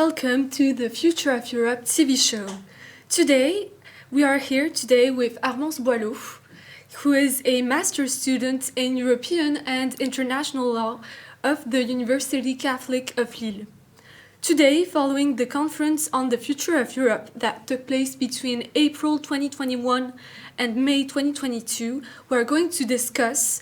welcome to the Future of Europe TV show. Today, we are here with Armance Boillot, who is a master's student in European and International Law of the University Catholic of Lille. Today, following the conference on the future of Europe that took place between April 2021 and May 2022, we are going to discuss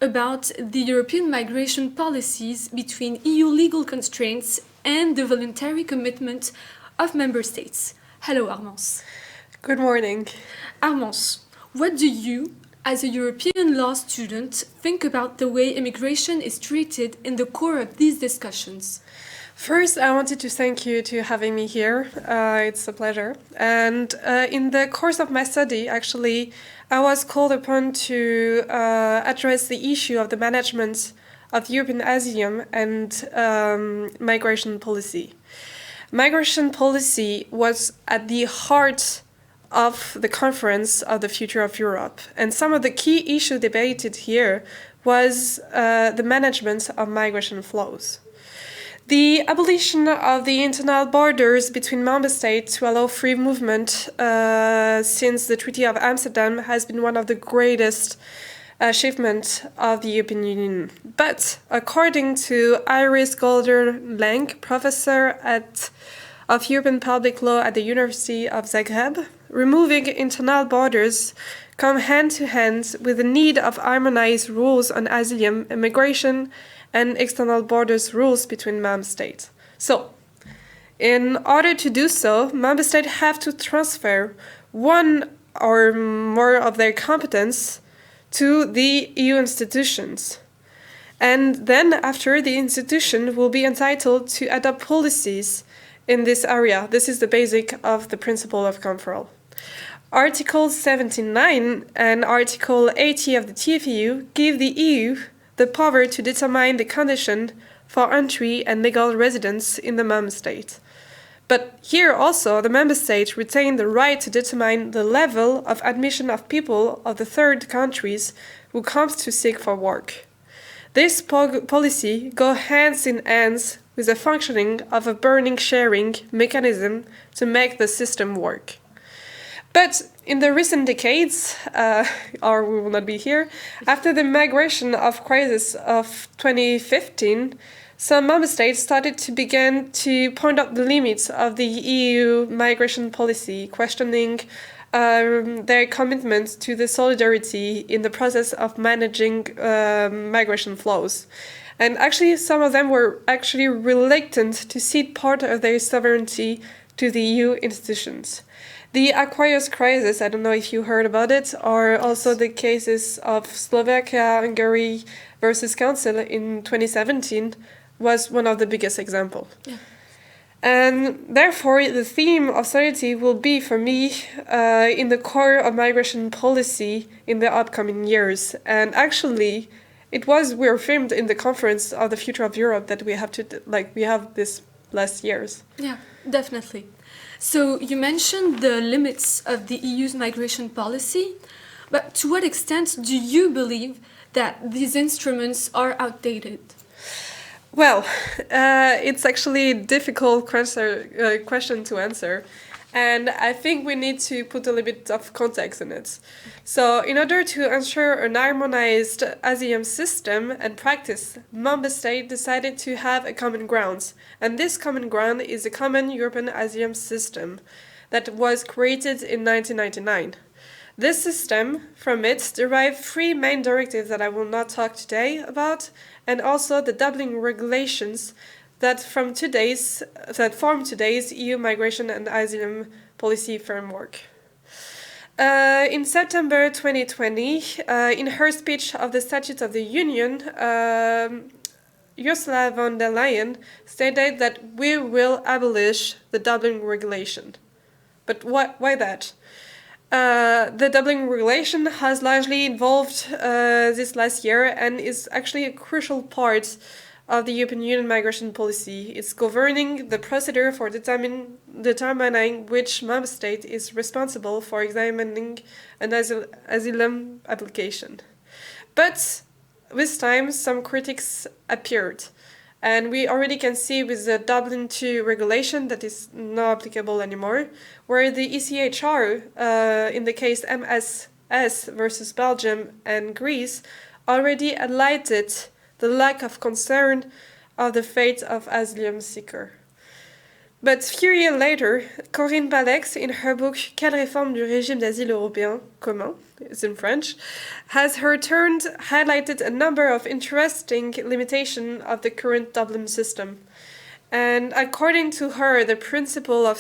about the European migration policies between EU legal constraints and the voluntary commitment of member states. Hello, Armance. Good morning. Armance, what do you, as a European law student, think about the way immigration is treated in the core of these discussions? First, I wanted to thank you to having me here. It's a pleasure. And in the course of my study, actually, I was called upon to address the issue of the management of European asylum and migration policy. Migration policy was at the heart of the conference of the future of Europe. And some of the key issues debated here was the management of migration flows. The abolition of the internal borders between member states to allow free movement since the Treaty of Amsterdam has been one of the greatest achievements of the European Union. But according to Iris Golder-Lang, professor of European Public Law at the University of Zagreb, removing internal borders come hand to hand with the need of harmonized rules on asylum, immigration, and external borders rules between member states. So, in order to do so, member states have to transfer one or more of their competence to the EU institutions. And then after, the institution will be entitled to adopt policies in this area. This is the basic of the principle of control. Article 79 and Article 80 of the TFEU give the EU the power to determine the condition for entry and legal residence in the member state. But here also, the member states retain the right to determine the level of admission of people of the third countries who comes to seek for work. This policy goes hands in hands with the functioning of a burden-sharing mechanism to make the system work. But in the recent decades, or we will not be here, after the migration of crisis of 2015, some member states started to begin to point out the limits of the EU migration policy, questioning their commitment to the solidarity in the process of managing migration flows. And actually, some of them were actually reluctant to cede part of their sovereignty to the EU institutions. The Aquarius crisis, I don't know if you heard about it, or also the cases of Slovakia, Hungary versus Council in 2017 was one of the biggest examples. Yeah. And therefore, the theme of solidarity will be, for me, in the core of migration policy in the upcoming years. And actually, it was reaffirmed in the conference of the future of Europe that we have this last years. Yeah, definitely. So you mentioned the limits of the EU's migration policy, but to what extent do you believe that these instruments are outdated? Well, it's actually a difficult question to answer, and I think we need to put a little bit of context in it. So, in order to ensure an harmonized asylum system and practice, member states decided to have a common ground, and this common ground is a common European asylum system that was created in 1999. This system, from it, derived three main directives that I will not talk today about, and also the Dublin regulations that form today's EU migration and asylum policy framework. In September 2020, in her speech of the Statute of the Union, Ursula von der Leyen stated that we will abolish the Dublin regulation. But why that? The Dublin regulation has largely evolved this last year and is actually a crucial part of the European Union migration policy. It's governing the procedure for determining which member state is responsible for examining an asylum application. But with time, some critics appeared. And we already can see with the Dublin II regulation that is not applicable anymore, where the ECHR, in the case MSS versus Belgium and Greece, already highlighted the lack of concern of the fate of asylum seeker. But a few years later, Corinne Balex, in her book Quelle réforme du régime d'asile européen commun, it's in French, has her turn highlighted a number of interesting limitations of the current Dublin system. And according to her, the principle of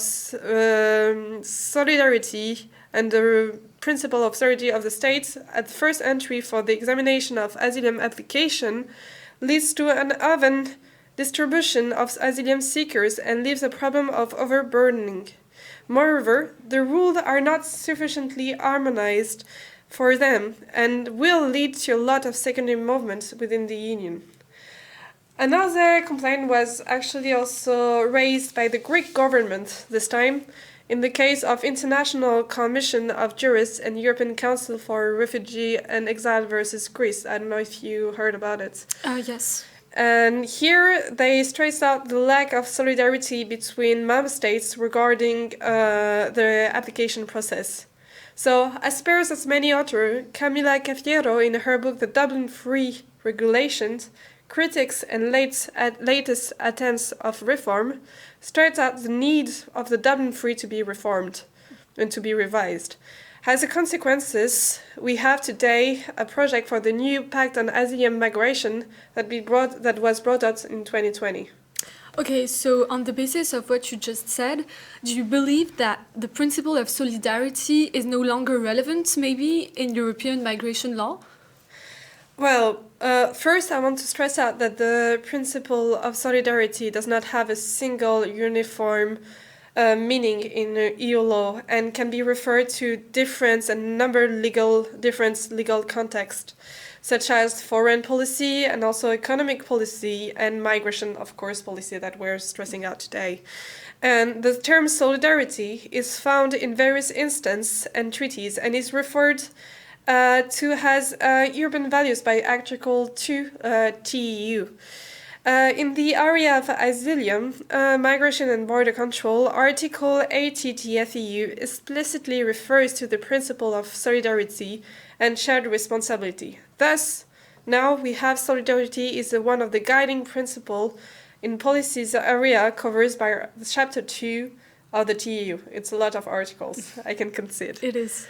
solidarity and the principle of solidarity of the states at first entry for the examination of asylum application leads to an uneven distribution of asylum seekers and leaves a problem of overburdening. Moreover, the rules are not sufficiently harmonized for them and will lead to a lot of secondary movements within the Union. Another complaint was actually also raised by the Greek government this time in the case of International Commission of Jurists and European Council for Refugee and Exile versus Greece. I don't know if you heard about it. Yes. And here they stress out the lack of solidarity between member states regarding the application process. So, as spares as many authors, Camila Cafiero, in her book The Dublin III Regulations, Critics and Latest Attempts of Reform, stress out the need of the Dublin III to be reformed and to be revised. As a consequence, we have today a project for the new Pact on Asylum Migration that was brought out in 2020. Okay, so on the basis of what you just said, do you believe that the principle of solidarity is no longer relevant, maybe, in European migration law? Well, first I want to stress out that the principle of solidarity does not have a single uniform meaning in EU law and can be referred to different legal contexts, such as foreign policy and also economic policy and migration, of course, policy that we're stressing out today. And the term solidarity is found in various instances and treaties and is referred to as European values by Article 2 TEU. In the area of asylum, migration and border control, Article 80 TFEU explicitly refers to the principle of solidarity and shared responsibility. Thus, now we have solidarity is one of the guiding principles in policies area covered by Chapter 2 of the TEU. It's a lot of articles, I can concede. It is.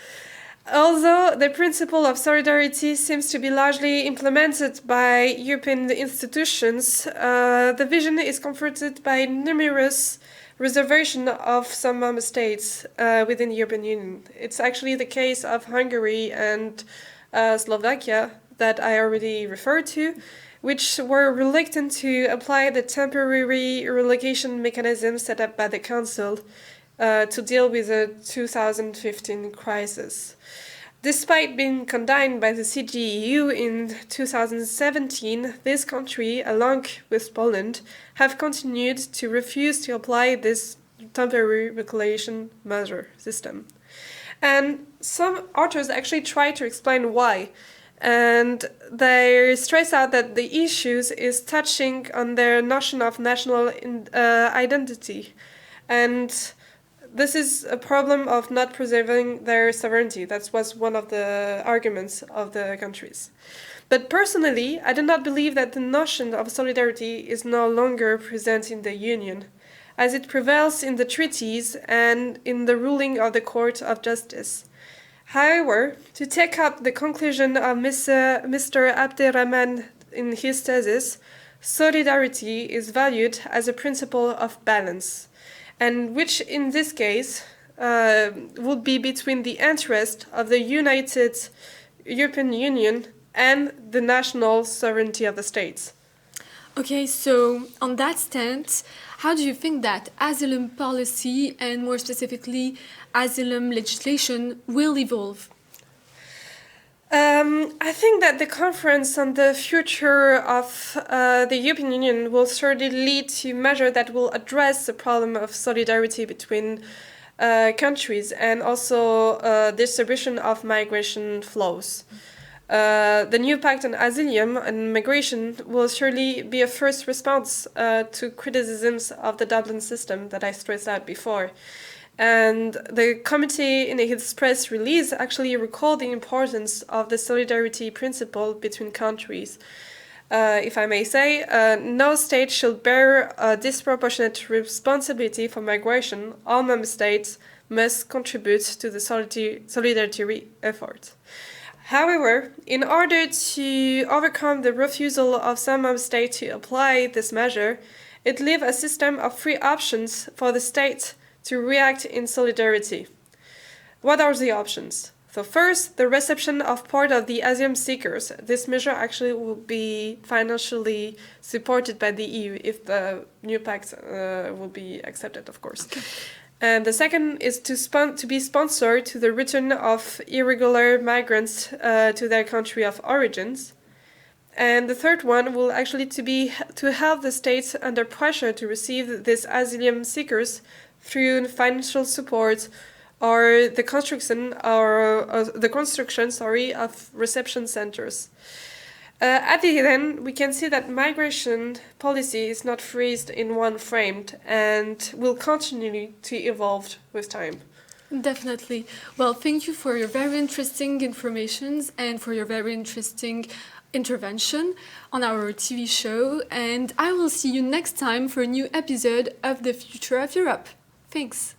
Although the principle of solidarity seems to be largely implemented by European institutions, the vision is confronted by numerous reservations of some member states within the European Union. It's actually the case of Hungary and Slovakia that I already referred to, which were reluctant to apply the temporary relocation mechanism set up by the Council to deal with the 2015 crisis. Despite being condemned by the CJEU in 2017, this country, along with Poland, have continued to refuse to apply this temporary relocation measure system. And some authors actually try to explain why. And they stress out that the issues is touching on their notion of national identity. And this is a problem of not preserving their sovereignty. That was one of the arguments of the countries. But personally, I do not believe that the notion of solidarity is no longer present in the Union, as it prevails in the treaties and in the ruling of the Court of Justice. However, to take up the conclusion of Mr. Abderrahman in his thesis, solidarity is valued as a principle of balance, and which in this case would be between the interest of the united European Union and the national sovereignty of the states. Okay, so on that stance, how do you think that asylum policy and more specifically asylum legislation will evolve? I think that the conference on the future of the European Union will certainly lead to measures that will address the problem of solidarity between countries and also distribution of migration flows. The new pact on asylum and migration will surely be a first response to criticisms of the Dublin system that I stressed out before. And the committee, in its press release, actually recalled the importance of the solidarity principle between countries. If I may say, no state should bear a disproportionate responsibility for migration. All member states must contribute to the solidarity effort. However, in order to overcome the refusal of some member states to apply this measure, it leaves a system of free options for the state to react in solidarity. What are the options? So first, the reception of part of the asylum seekers. This measure actually will be financially supported by the EU if the new pact will be accepted, of course. Okay. And the second is to be sponsored to the return of irregular migrants to their country of origins. And the third one will actually to help the states under pressure to receive these asylum seekers through financial support or the construction of reception centers. At the end, we can see that migration policy is not freezed in one frame and will continue to evolve with time. Definitely. Well, thank you for your very interesting informations and for your very interesting intervention on our TV show. And I will see you next time for a new episode of The Future of Europe. Thanks.